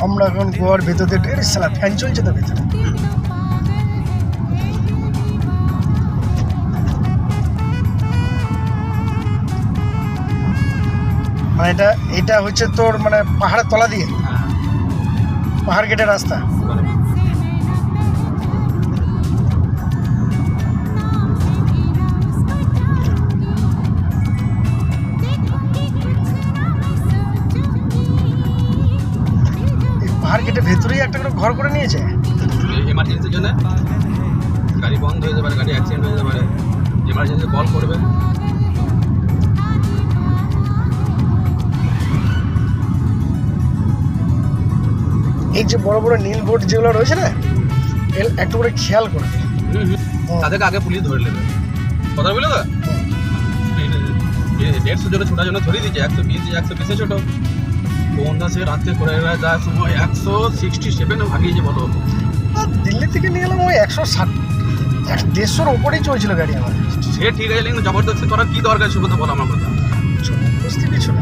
আমরা এখন গোয়ার ভেতরে ঢের সালা ফ্যান চলছে তো ভেতরে। মানে এটা হচ্ছে তোর মানে পাহাড়ের তলা দিয়ে পাহাড় গেটের রাস্তা। পাহাড় গেটের ভেতরেই একটা করে ঘর করে নিয়েছে এমার্জেন্সির জন্য। গাড়ি বন্ধ হয়ে যেতে পারে, গাড়ি অ্যাক্সিডেন্ট হয়ে যেতে পারে, এমার্জেন্সি কল করবে। এই যে বড় বড় নীল বোর্ড যেগুলো রয়েছে না, একটু করে খেয়াল করে তাদেরকে আগে পুলিশ ধরে নেবে। কথা বলে তো 150 জনে ছোটার জন্য ধরে দিয়েছে, 120 120 ছোট। কোন সে রাত্রে করে যাওয়ার সময় 167 ভাগিয়েছে বলো। দিল্লি থেকে নিয়ে গেলাম ওই 160 150-র ওপরেই চলছিল গাড়ি আমার। সে ঠিক আছে, কিন্তু জবরদস্তি করার কি দরকার ছিল বলো আমার কথা? বুঝতে কিছু না।